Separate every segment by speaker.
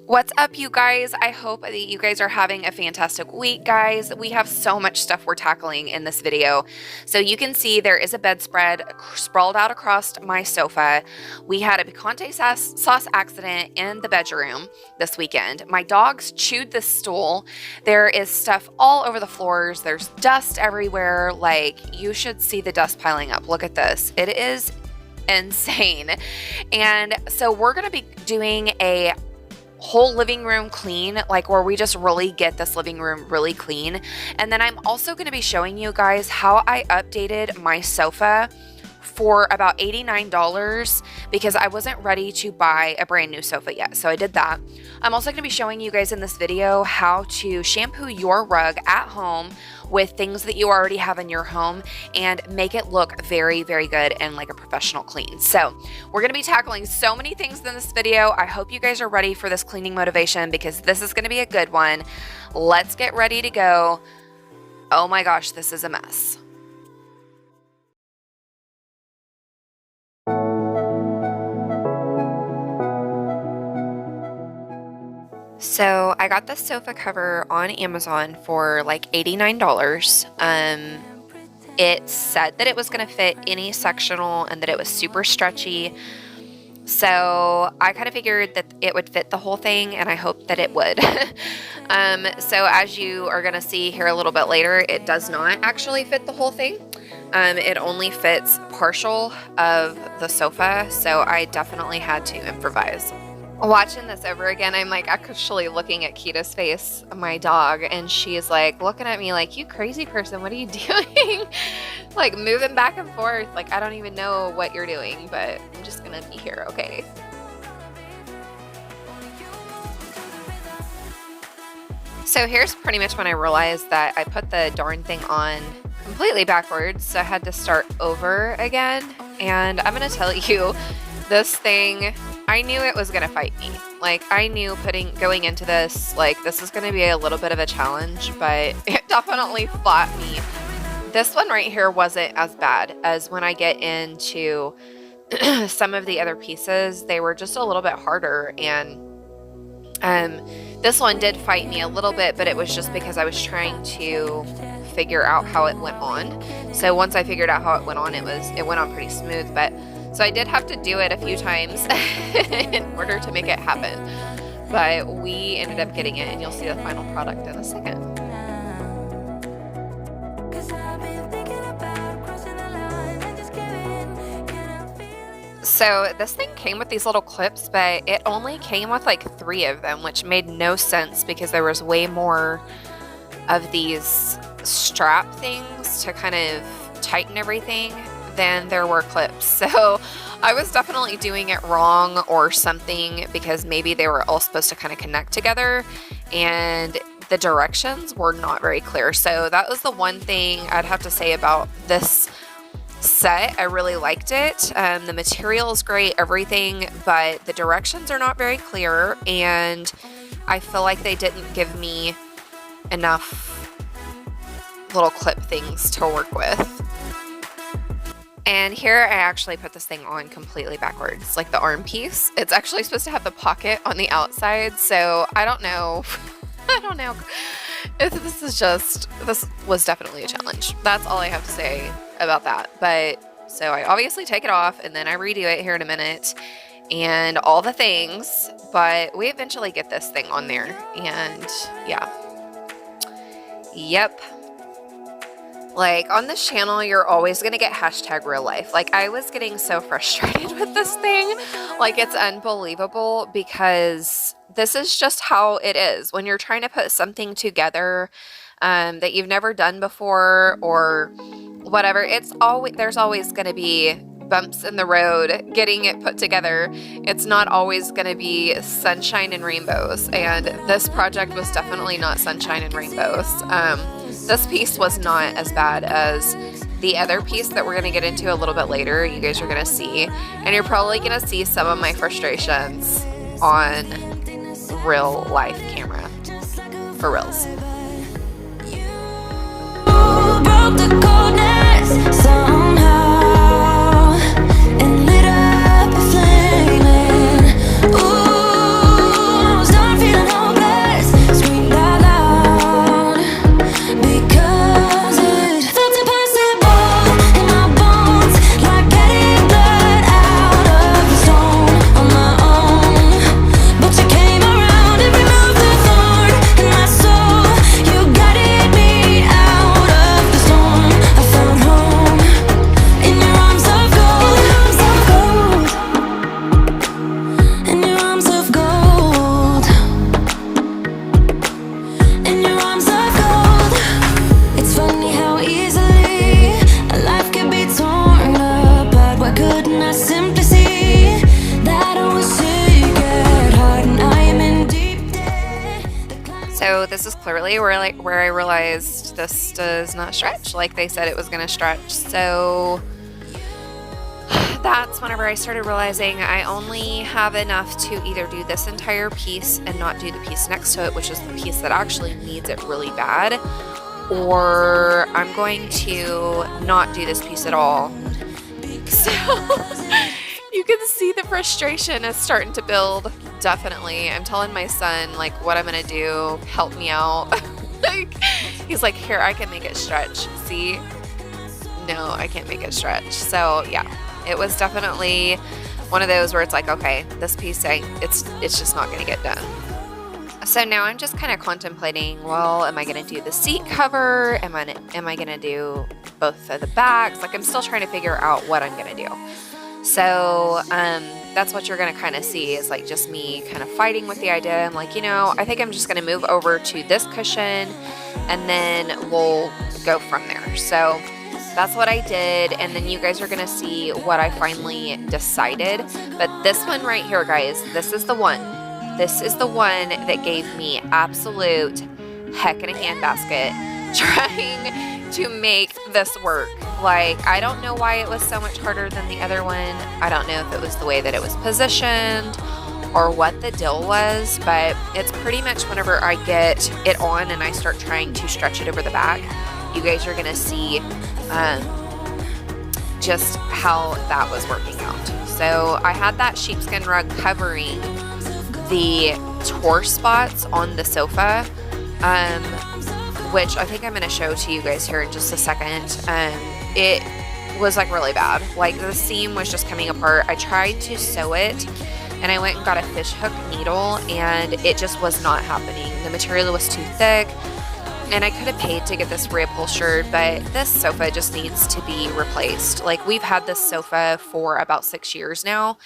Speaker 1: What's up, you guys? I hope that you guys are having a fantastic week, guys. We have so much stuff we're tackling in this video. So you can see there is a bedspread sprawled out across my sofa. We had a picante sauce accident in the bedroom this weekend. My dogs chewed the stool. There is stuff all over the floors. There's dust everywhere. Like, you should see the dust piling up. Look at this. It is insane. And so we're going to be doing a whole living room clean, like where we just really get this living room really clean. And then I'm also going to be showing you guys how I updated my sofa for about $89 because I wasn't ready to buy a brand new sofa yet. So I did that. I'm also going to be showing you guys in this video how to shampoo your rug at home with things that you already have in your home and make it look very, very good and like a professional clean. So we're going to be tackling so many things in this video. I hope you guys are ready for this cleaning motivation because this is going to be a good one. Let's get ready to go. Oh my gosh, this is a mess. So I got this sofa cover on Amazon for like $89. It said that it was going to fit any sectional and that it was super stretchy. So I kind of figured that it would fit the whole thing, and I hope that it would. So as you are going to see here a little bit later, it does not actually fit the whole thing. It only fits partial of the sofa, so I definitely had to improvise. Watching this over again, I'm like actually looking at Kita's face, my dog, and she's like looking at me like, you crazy person, what are you doing? Like moving back and forth, like I don't even know what you're doing, but I'm just gonna be here, okay? So here's pretty much when I realized that I put the darn thing on completely backwards, so I had to start over again. And I'm gonna tell you, this thing, I knew it was gonna fight me. Like I knew going into this, like this is gonna be a little bit of a challenge, but it definitely fought me. This one right here wasn't as bad as when I get into some of the other pieces. They were just a little bit harder, and this one did fight me a little bit, but it was just because I was trying to figure out how it went on. So once I figured out how it went on, it went on pretty smooth, but so I did have to do it a few times in order to make it happen. But we ended up getting it, and you'll see the final product in a second. So this thing came with these little clips, but it only came with like 3 of them, which made no sense because there was way more of these strap things to kind of tighten everything than there were clips. So I was definitely doing it wrong or something, because maybe they were all supposed to kind of connect together and the directions were not very clear. So that was the one thing I'd have to say about this set. I really liked it. The material is great, everything, but the directions are not very clear, and I feel like they didn't give me enough little clip things to work with. And here I actually put this thing on completely backwards, like the arm piece. It's actually supposed to have the pocket on the outside, so I don't know. I don't know. This was definitely a challenge. That's all I have to say about that. But so I obviously take it off and then I redo it here in a minute and all the things, but we eventually get this thing on there, and yeah. Yep. Like on this channel, you're always going to get #real life. Like I was getting so frustrated with this thing. Like it's unbelievable, because this is just how it is. When you're trying to put something together that you've never done before or whatever, there's always going to be bumps in the road getting it put together. It's not always going to be sunshine and rainbows. And this project was definitely not sunshine and rainbows. This piece was not as bad as the other piece that we're going to get into a little bit later. You guys are going to see, and you're probably going to see some of my frustrations on real life camera, for reals. Broke the coldness somehow and lit up a flame. Ooh, I was done this is clearly where I realized this does not stretch like they said it was going to stretch. So that's whenever I started realizing I only have enough to either do this entire piece and not do the piece next to it, which is the piece that actually needs it really bad, or I'm going to not do this piece at all. So you can see the frustration is starting to build. Definitely. I'm telling my son like what I'm gonna do. Help me out. Like, he's like, here, I can make it stretch. See? No, I can't make it stretch. So yeah, it was definitely one of those where it's like, okay, this piece, it's just not gonna get done. So now I'm just kind of contemplating, well, am I going to do the seat cover? Am I going to do both of the backs? Like, I'm still trying to figure out what I'm going to do. So that's what you're going to kind of see is like just me kind of fighting with the idea. I'm like, I think I'm just going to move over to this cushion and then we'll go from there. So that's what I did. And then you guys are going to see what I finally decided. But this one right here, guys, this is the one. This is the one that gave me absolute heck in a handbasket trying to make this work. Like, I don't know why it was so much harder than the other one. I don't know if it was the way that it was positioned or what the deal was, but it's pretty much whenever I get it on and I start trying to stretch it over the back, you guys are going to see just how that was working out. So I had that sheepskin rug covering the tore spots on the sofa, which I think I'm going to show to you guys here in just a second. It was like really bad. Like the seam was just coming apart. I tried to sew it and I went and got a fish hook needle and it just was not happening. The material was too thick and I could have paid to get this reupholstered, but this sofa just needs to be replaced. Like we've had this sofa for about 6 years now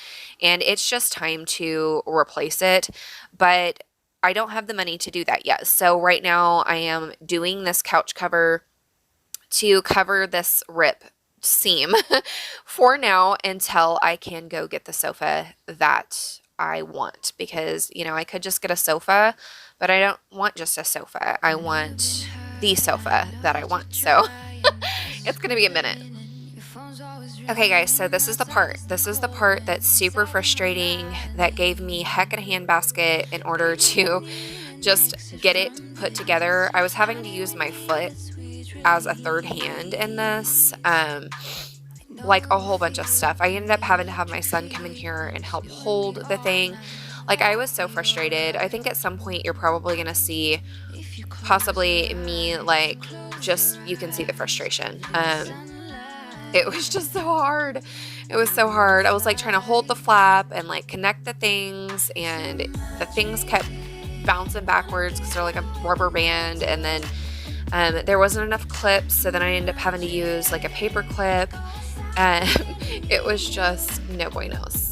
Speaker 1: and it's just time to replace it, but I don't have the money to do that yet. So right now I am doing this couch cover to cover this rip seam for now until I can go get the sofa that I want, because I could just get a sofa, but I don't want just a sofa. I want the sofa that I want. So it's going to be a minute. Okay guys, so this is the part. This is the part that's super frustrating, that gave me heck in a handbasket in order to just get it put together. I was having to use my foot as a third hand in this, like a whole bunch of stuff. I ended up having to have my son come in here and help hold the thing. Like I was so frustrated. I think at some point you're probably going to see possibly me like just, you can see the frustration. It was just so hard. It was so hard. I was like trying to hold the flap and like connect the things, and the things kept bouncing backwards because they're like a rubber band, and then there wasn't enough clips, so then I ended up having to use like a paper clip, and it was just no buenos.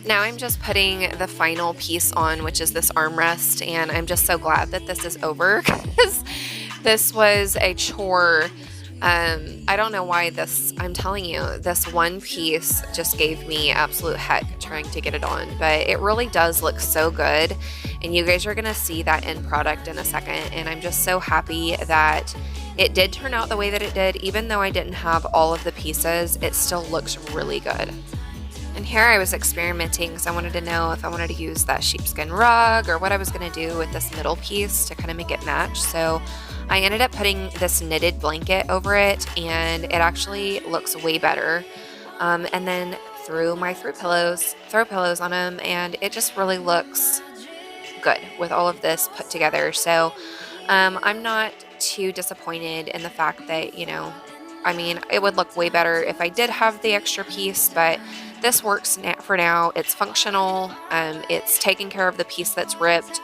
Speaker 1: Now I'm just putting the final piece on, which is this armrest, and I'm just so glad that this is over because this was a chore. I don't know why I'm telling you, this one piece just gave me absolute heck trying to get it on, but it really does look so good, and you guys are going to see that end product in a second, and I'm just so happy that it did turn out the way that it did. Even though I didn't have all of the pieces, it still looks really good. And here I was experimenting because I wanted to know if I wanted to use that sheepskin rug or what I was going to do with this middle piece to kind of make it match. So I ended up putting this knitted blanket over it, and it actually looks way better. And then throw pillows on them, and it just really looks good with all of this put together. So I'm not too disappointed in the fact that, I mean, it would look way better if I did have the extra piece, but this works for now. It's functional. It's taking care of the piece that's ripped,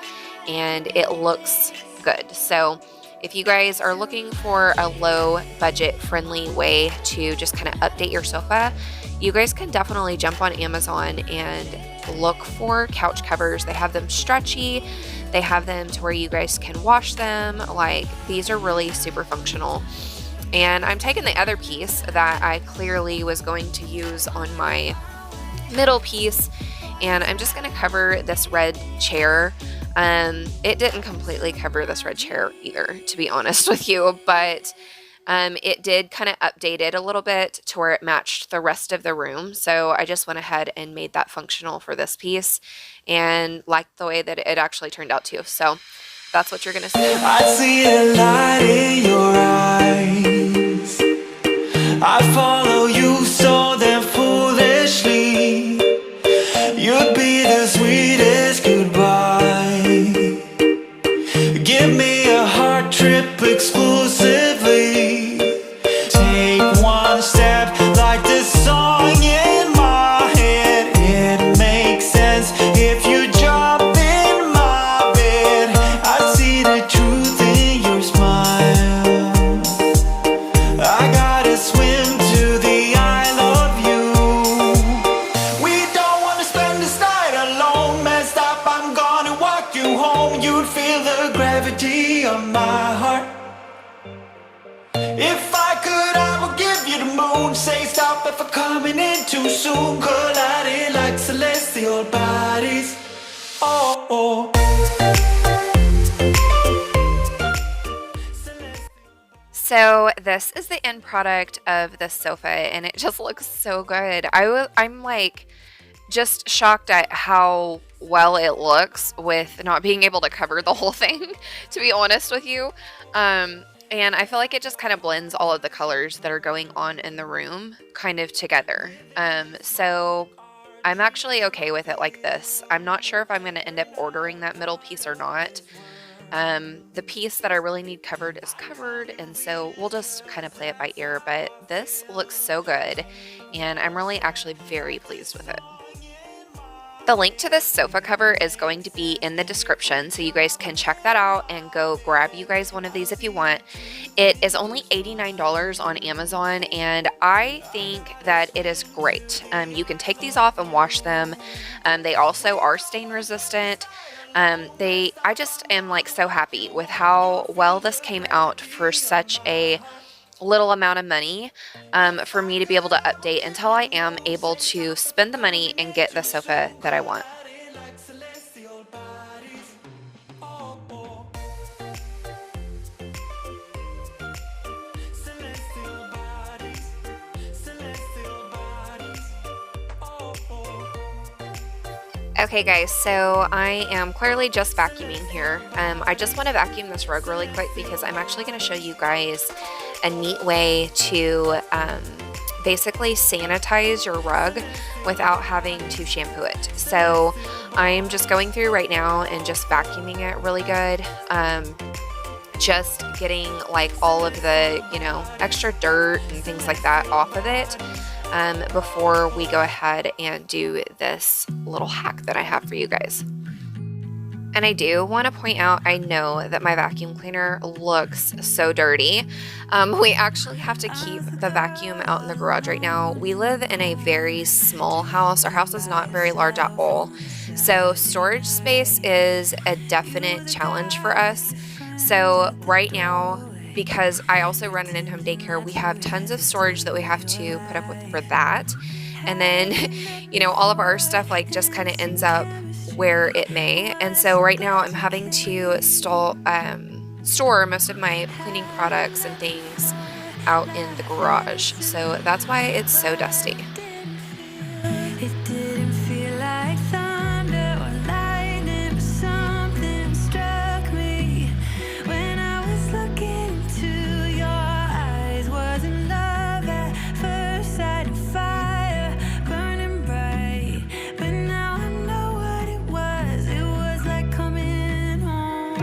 Speaker 1: and it looks good. So if you guys are looking for a low budget friendly way to just kind of update your sofa, you guys can definitely jump on Amazon and look for couch covers. They have them stretchy. They have them to where you guys can wash them. Like, these are really super functional. And I'm taking the other piece that I clearly was going to use on my middle piece, and I'm just going to cover this red chair. It didn't completely cover this red chair either, to be honest with you, but it did kind of update it a little bit to where it matched the rest of the room. So I just went ahead and made that functional for this piece, and liked the way that it actually turned out too. So that's what you're gonna see.
Speaker 2: I see a light in your eyes. I follow you so damn foolishly. You'd be the sweetest goodbye. Give me a heart trip exclusively. Take one step like this song in my head. It makes sense if you jump in my bed. I see the truth in your smile. I gotta swim to the Isle of you. We don't wanna spend this night alone. Messed up, I'm gonna walk you home. You'd feel the gravity of my heart. If I could, I would give you the moon. Say stop if I'm coming in too soon. Colliding like celestial bodies. Oh, oh.
Speaker 1: So this is the end product of this sofa, and it just looks so good. I'm like just shocked at how well it looks with not being able to cover the whole thing, to be honest with you. And I feel like it just kind of blends all of the colors that are going on in the room kind of together. So I'm actually okay with it like this. I'm not sure if I'm going to end up ordering that middle piece or not. The piece that I really need covered is covered, and so we'll just kind of play it by ear, but this looks so good, and I'm really actually very pleased with it. The link to this sofa cover is going to be in the description, so you guys can check that out and go grab you guys one of these if you want. It is only $89 on Amazon, and I think that it is great. You can take these off and wash them. They also are stain resistant. I just am like so happy with how well this came out for such a little amount of money, for me to be able to update until I am able to spend the money and get the sofa that I want. Okay guys, so I am clearly just vacuuming here. I just want to vacuum this rug really quick because I'm actually going to show you guys a neat way to basically sanitize your rug without having to shampoo it. So I'm just going through right now and just vacuuming it really good. Just getting like all of the, extra dirt and things like that off of it. Before we go ahead and do this little hack that I have for you guys. And I do want to point out, I know that my vacuum cleaner looks so dirty. We actually have to keep the vacuum out in the garage right now. We live in a very small house. Our house is not very large at all. So storage space is a definite challenge for us. So right now, because I also run an in-home daycare, we have tons of storage that we have to put up with for that. And then, all of our stuff like just kind of ends up where it may. And so right now I'm having to store most of my cleaning products and things out in the garage. So that's why it's so dusty.
Speaker 3: It didn't feel like thunder or lightning, but something struck me when I was looking into your eyes. Wasn't love at first sight, and fire burning bright, but now I know what it was. It was like coming home.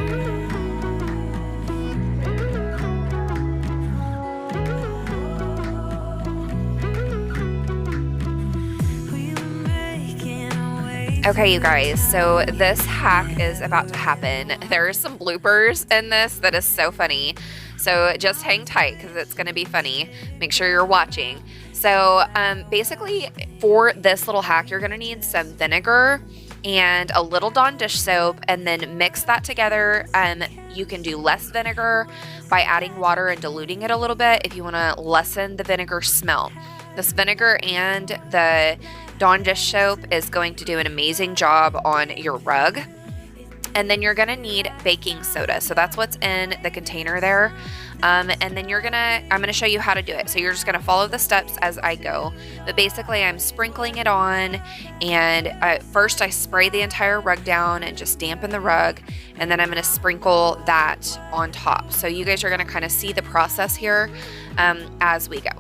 Speaker 1: Okay, you guys, so this hack is about to happen. There are some bloopers in this that is so funny. So just hang tight because it's going to be funny. Make sure you're watching. So basically for this little hack, you're going to need some vinegar and a little Dawn dish soap, and then mix that together. You can do less vinegar by adding water and diluting it a little bit if you want to lessen the vinegar smell. This vinegar and the Dawn dish soap is going to do an amazing job on your rug. And then you're going to need baking soda. So that's what's in the container there. And then I'm going to show you how to do it. So you're just going to follow the steps as I go. But basically I'm sprinkling it on, and first I spray the entire rug down and just dampen the rug. And then I'm going to sprinkle that on top. So you guys are going to kind of see the process here as we go.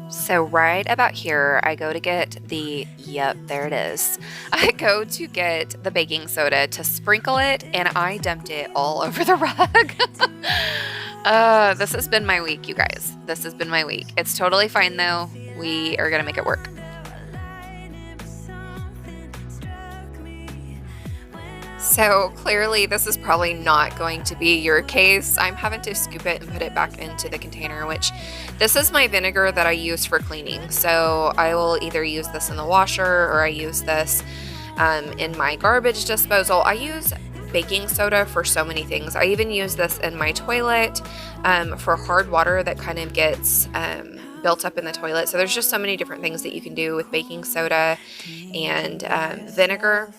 Speaker 1: So right about here, I go to get there it is. I go to get the baking soda to sprinkle it, and I dumped it all over the rug. This has been my week, you guys. This has been my week. It's totally fine though. We are gonna make it work. So clearly this is probably not going to be your case. I'm having to scoop it and put it back into the container, which this is my vinegar that I use for cleaning. So I will either use this in the washer, or I use this in my garbage disposal. I use baking soda for so many things. I even use this in my toilet for hard water that kind of gets built up in the toilet. So there's just so many different things that you can do with baking soda and vinegar.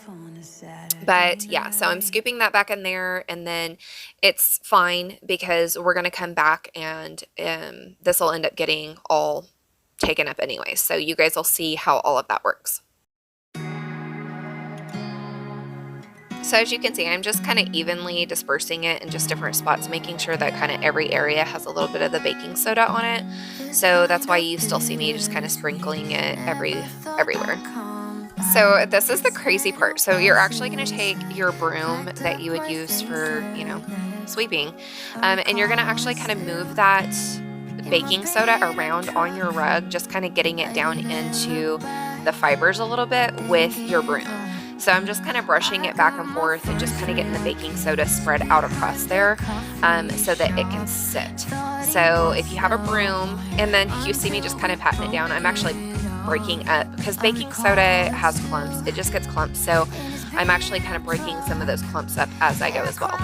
Speaker 1: But yeah, so I'm scooping that back in there, and then it's fine because we're going to come back and this will end up getting all taken up anyway. So you guys will see how all of that works. So as you can see, I'm just kind of evenly dispersing it in just different spots, making sure that kind of every area has a little bit of the baking soda on it. So that's why you still see me just kind of sprinkling it everywhere. So this is the crazy part. So you're actually going to take your broom that you would use for, sweeping, and you're going to actually kind of move that baking soda around on your rug, just kind of getting it down into the fibers a little bit with your broom. So I'm just kind of brushing it back and forth and just kind of getting the baking soda spread out across there so that it can sit. So if you have a broom, and then you see me just kind of patting it down, I'm actually breaking up because baking soda has clumps. It just gets clumps. So I'm actually kind of breaking some of those clumps up as I go as well.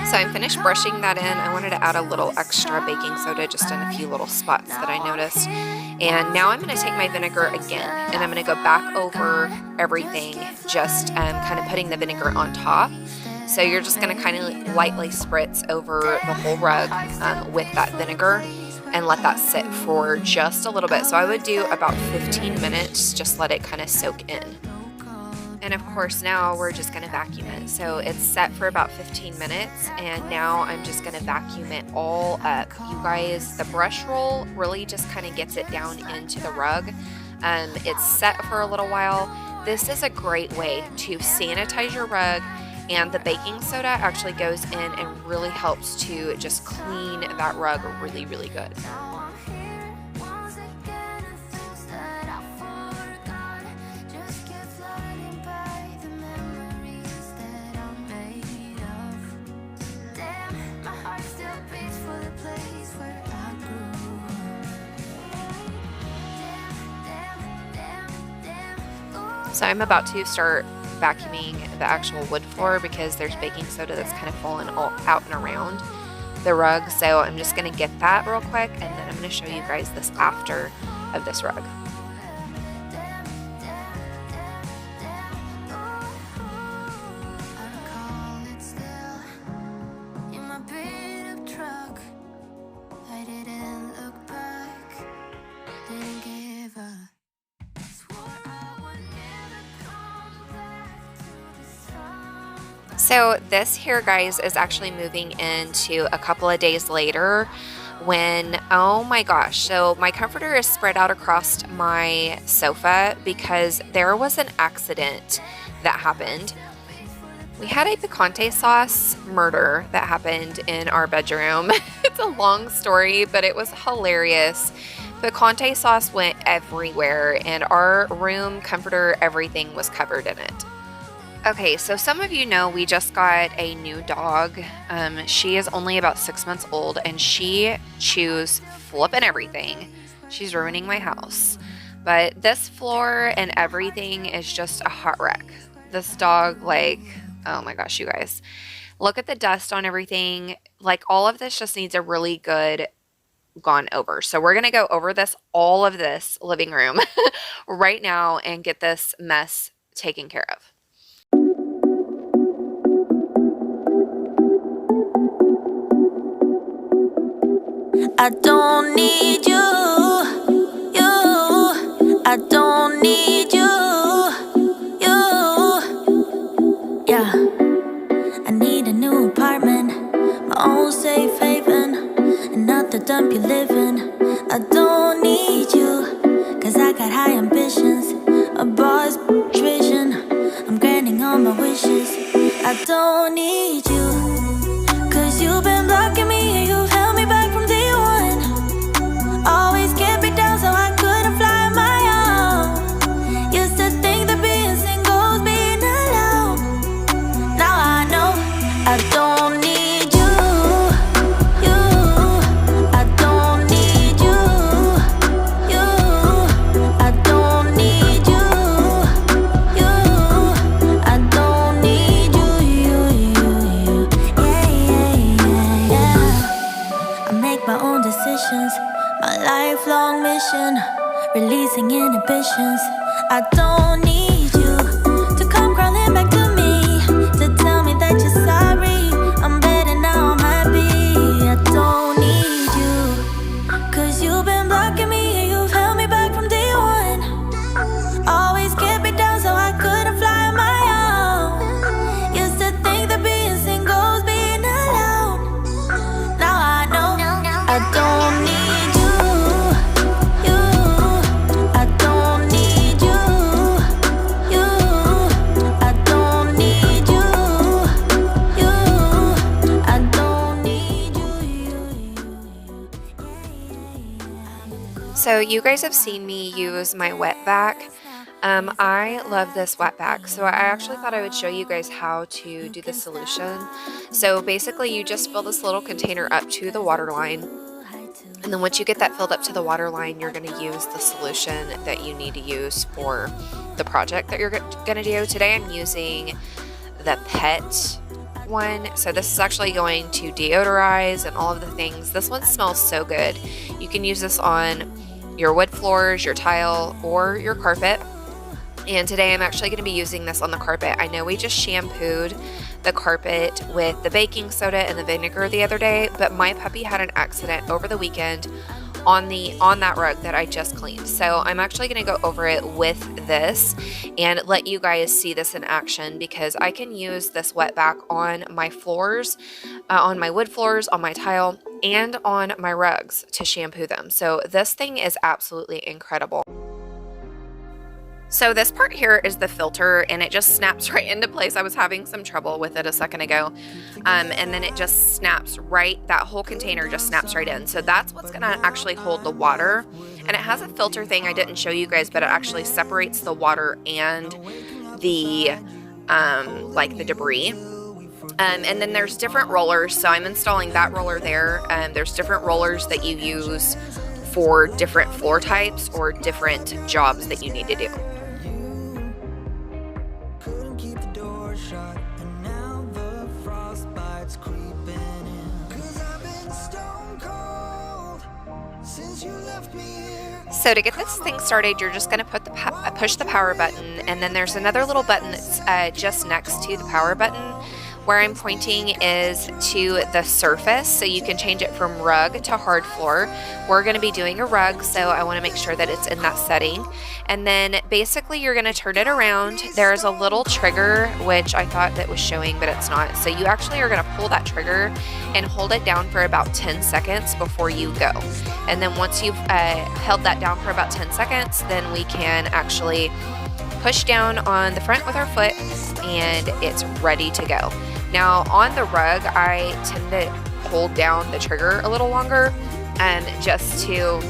Speaker 1: So I'm finished brushing that in. I wanted to add a little extra baking soda just in a few little spots that I noticed. And now I'm going to take my vinegar again, and I'm going to go back over everything, just kind of putting the vinegar on top. So you're just going to kind of lightly spritz over the whole rug with that vinegar and let that sit for just a little bit. So I would do about 15 minutes, just let it kind of soak in. And of course now we're just going to vacuum it. So it's set for about 15 minutes, and now I'm just going to vacuum it all up. You guys, the brush roll really just kind of gets it down into the rug. It's set for a little while. This is a great way to sanitize your rug, and the baking soda actually goes in and really helps to just clean that rug really, really good. So I'm about to start vacuuming the actual wood floor because there's baking soda that's kind of fallen all out and around the rug. So I'm just going to get that real quick, and then I'm going to show you guys this after of this rug. So this here, guys, is actually moving into a couple of days later when, oh my gosh, so my comforter is spread out across my sofa because there was an accident that happened. We had a picante sauce murder that happened in our bedroom. It's a long story, but it was hilarious. Picante sauce went everywhere, and our room comforter, everything was covered in it. Okay, so some of you know we just got a new dog. She is only about 6 months old, and she chews flipping everything. She's ruining my house. But this floor and everything is just a hot wreck. This dog, like, oh my gosh, you guys. Look at the dust on everything. Like, all of this just needs a really good gone over. So we're going to go over all of this living room right now and get this mess taken care of.
Speaker 3: I don't need you, I don't need you, yeah. I need a new apartment, my own safe haven, and not the dump you live in. I don't need you, cause I got high ambitions, a boss vision, I'm granting all my wishes. I don't need you, cause you've been blocking me and you've held me back from day one. Always kept me down so I couldn't fly on my own. Used to think that being single was being alone. Now I know I don't need you, I don't need you, I don't need you, I don't need you, yeah. I make my own decisions, my lifelong mission, releasing inhibitions. I don't need you to come crawling back to me, to tell me that you're sorry. I'm better now, I'm happy. I don't need you, cause you've been blocking me and you've held me back from day one. Always kept me down so I couldn't fly on my own. Used to think that being single was being alone. Now I know I don't need you, I don't need you, I don't need you, I don't need you.
Speaker 1: So you guys have seen me use my wet vac. I love this wet vac, so I actually thought I would show you guys how to do the solution. So basically you just fill this little container up to the water line, and then once you get that filled up to the water line, you're going to use the solution that you need to use for the project that you're going to do. Today I'm using the pet one. So this is actually going to deodorize and all of the things. This one smells so good. You can use this on your wood floors, your tile, or your carpet. And today I'm actually going to be using this on the carpet. I know we just shampooed the carpet with the baking soda and the vinegar the other day, but my puppy had an accident over the weekend on that rug that I just cleaned. So I'm actually going to go over it with this and let you guys see this in action, because I can use this wet vac on my floors, on my wood floors, on my tile, and on my rugs to shampoo them. So this thing is absolutely incredible. So this part here is the filter, and it just snaps right into place. I was having some trouble with it a second ago, and then it just snaps right, that whole container just snaps right in. So that's what's going to actually hold the water, and it has a filter thing I didn't show you guys, but it actually separates the water and the like the debris. And then there's different rollers, so I'm installing that roller there. There's different rollers that you use for different floor types or different jobs that you need to do. So to get this thing started, you're just going to push the power button, and then there's another little button that's just next to the power button. Where I'm pointing is to the surface, so you can change it from rug to hard floor. We're going to be doing a rug, so I want to make sure that it's in that setting. And then basically you're going to turn it around. There's a little trigger, which I thought that was showing, but it's not. So you actually are going to pull that trigger and hold it down for about 10 seconds before you go. And then once you've held that down for about 10 seconds, then we can actually push down on the front with our foot and it's ready to go. Now on the rug, I tend to hold down the trigger a little longer, just to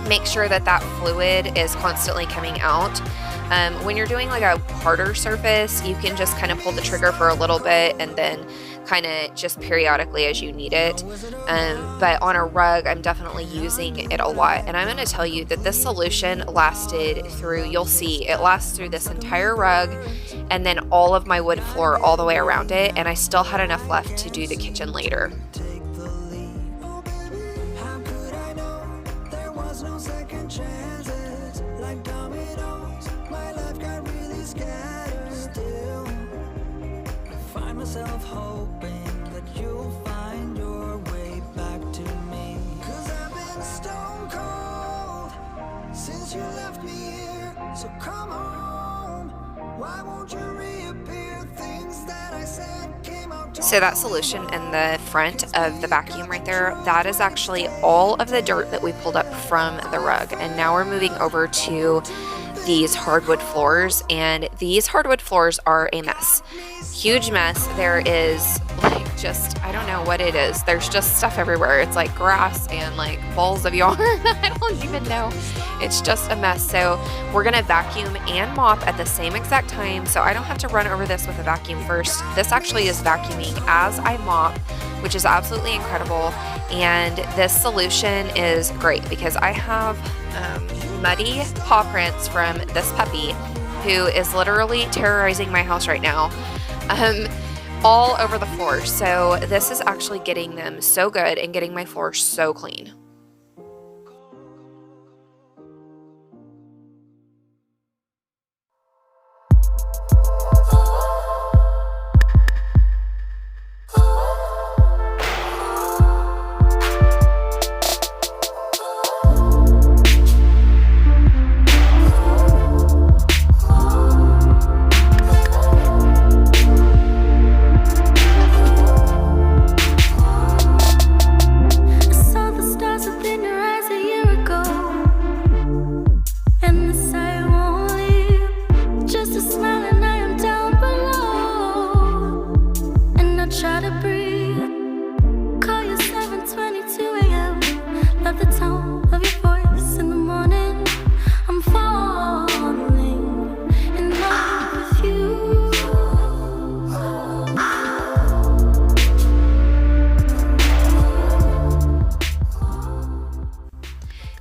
Speaker 1: make sure that that fluid is constantly coming out. When you're doing like a harder surface, you can just kind of pull the trigger for a little bit and then kind of just periodically as you need it. But on a rug, I'm definitely using it a lot. And I'm going to tell you that this solution lasted through, you'll see, it lasts through this entire rug and then all of my wood floor all the way around it. And I still had enough left to do the kitchen later.
Speaker 2: Hoping that you'll find your way back to me. 'Cause I've been stone cold since you left me here. So come home. Why won't you reappear? Things that I said came out.
Speaker 1: So that solution in the front of the vacuum right there, that is actually all of the dirt that we pulled up from the rug. And now we're moving over to these hardwood floors, and these hardwood floors are a mess. Huge mess. There is like just, I don't know what it is. There's just stuff everywhere. It's like grass and like balls of yarn. I don't even know. It's just a mess. So we're gonna vacuum and mop at the same exact time, so I don't have to run over this with a vacuum first. This actually is vacuuming as I mop, which is absolutely incredible. And this solution is great because I have muddy paw prints from this puppy who is literally terrorizing my house right now, all over the floor. So this is actually getting them so good and getting my floor so clean.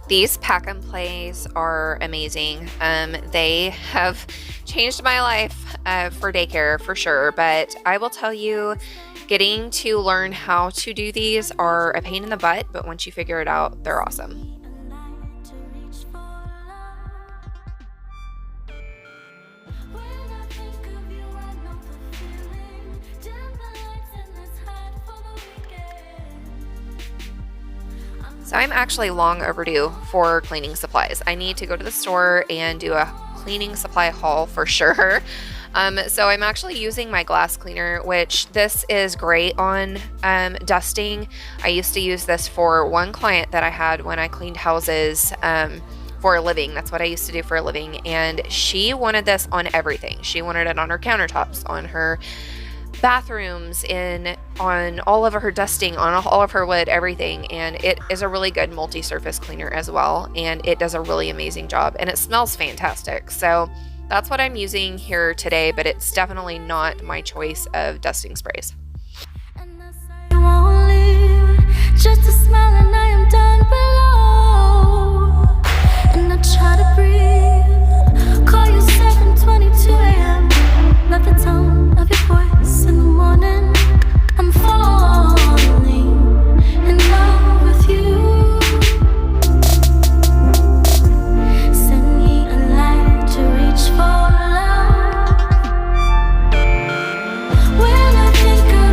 Speaker 1: These pack and plays are amazing. They have changed my life for daycare for sure, but I will tell you, getting to learn how to do these are a pain in the butt, but once you figure it out, they're awesome. So I'm actually long overdue for cleaning supplies. I need to go to the store and do a cleaning supply haul for sure. So I'm actually using my glass cleaner, which this is great on dusting. I used to use this for one client that I had when I cleaned houses for a living. That's what I used to do for a living. And she wanted this on everything. She wanted it on her countertops, on her bathrooms, on all of her dusting, on all of her wood, everything. And it is a really good multi-surface cleaner as well, and it does a really amazing job, and it smells fantastic. So that's what I'm using here today, but it's definitely not my choice of dusting sprays.
Speaker 3: Just a smile and I am down below, and I try to breathe. Call you 7:22 a.m. Love the tone of your voice in the morning. I'm falling in love with you. Send me a light to reach for love. When I think of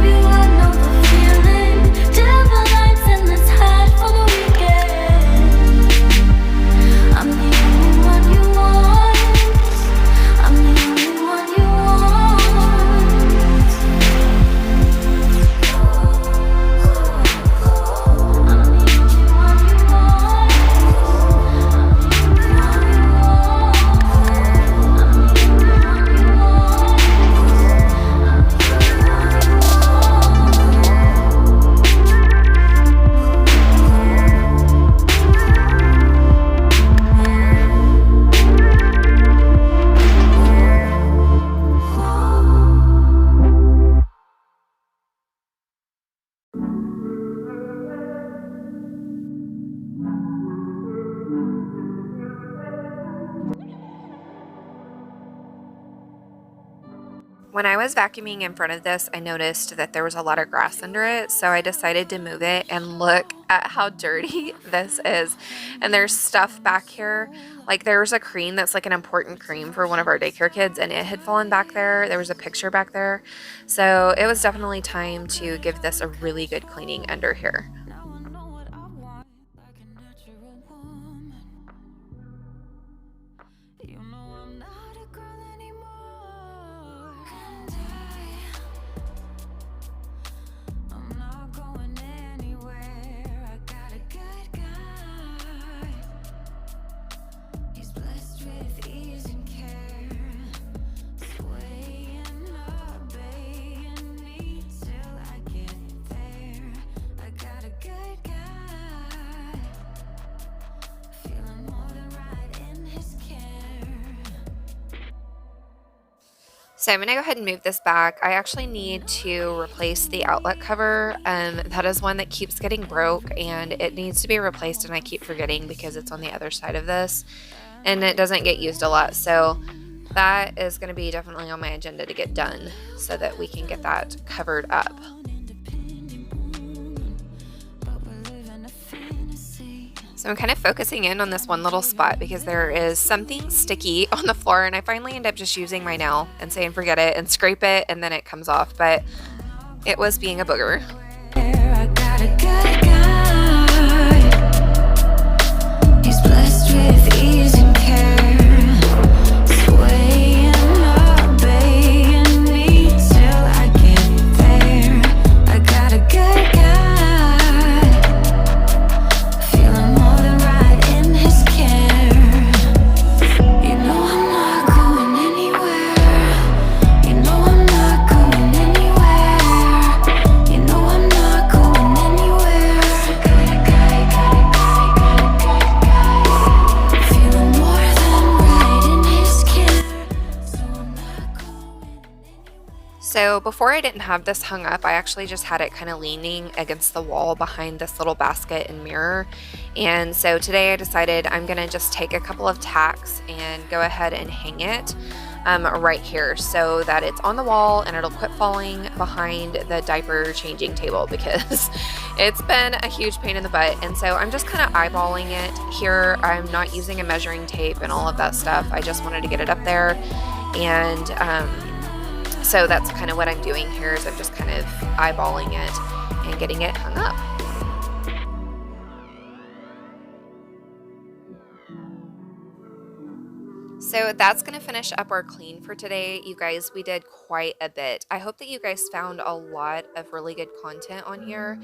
Speaker 1: When I was vacuuming in front of this, I noticed that there was a lot of grass under it, so I decided to move it, and look at how dirty this is. And there's stuff back here. Like, there's a cream that's like an important cream for one of our daycare kids, and it had fallen back there. There was a picture back there. So it was definitely time to give this a really good cleaning under here.
Speaker 3: Now I know what I want, like a natural woman. You know I'm not a girl anymore. And I'm not going anywhere. I got a good guy. He's blessed with ease and care. Swaying, obeying me till I get there. I got a good guy. Feeling more than right in his care.
Speaker 1: So I'm going to go ahead and move this back. I actually need to replace the outlet cover. That is one that keeps getting broke, and it needs to be replaced, and I keep forgetting because it's on the other side of this and it doesn't get used a lot. So that is going to be definitely on my agenda to get done so that we can get that covered up. So I'm kind of focusing in on this one little spot because there is something sticky on the floor, and I finally end up just using my nail and saying forget it and scrape it, and then it comes off, but it was being a booger.
Speaker 3: I got a good guy. He's blessed with ease and care. Swaying, obeying me till I get there. I got a good guy. Feeling more than right in his care. You know I'm not going anywhere. You know I'm not going anywhere. You know I'm not going anywhere. Got a guy, feeling more than right in his care. So I'm not going anywhere.
Speaker 1: So before I didn't have this hung up, I actually just had it kind of leaning against the wall behind this little basket and mirror. And so today I decided I'm going to just take a couple of tacks and go ahead and hang it right here so that it's on the wall and it'll quit falling behind the diaper changing table because it's been a huge pain in the butt. And so I'm just kind of eyeballing it here. I'm not using a measuring tape and all of that stuff. I just wanted to get it up there. And so that's kind of what I'm doing here is I'm just kind of eyeballing it and getting it hung up. So that's going to finish up our clean for today. You guys, we did quite a bit. I hope that you guys found a lot of really good content on here,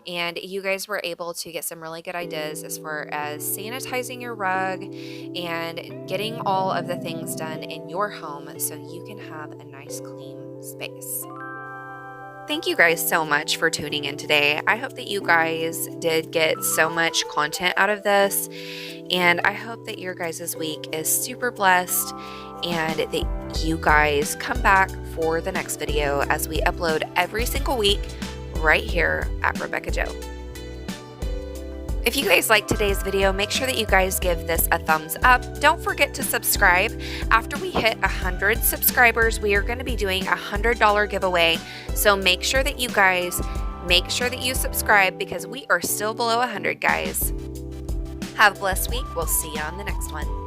Speaker 1: and you guys were able to get some really good ideas as far as sanitizing your rug and getting all of the things done in your home so you can have a nice clean space. Thank you guys so much for tuning in today. I hope that you guys did get so much content out of this, and I hope that your guys' week is super blessed and that you guys come back for the next video as we upload every single week right here at Rebekah Jo. If you guys liked today's video, make sure that you guys give this a thumbs up. Don't forget to subscribe. After we hit 100 subscribers, we are going to be doing a $100 giveaway. So make sure that you guys subscribe because we are still below 100, guys. Have a blessed week. We'll see you on the next one.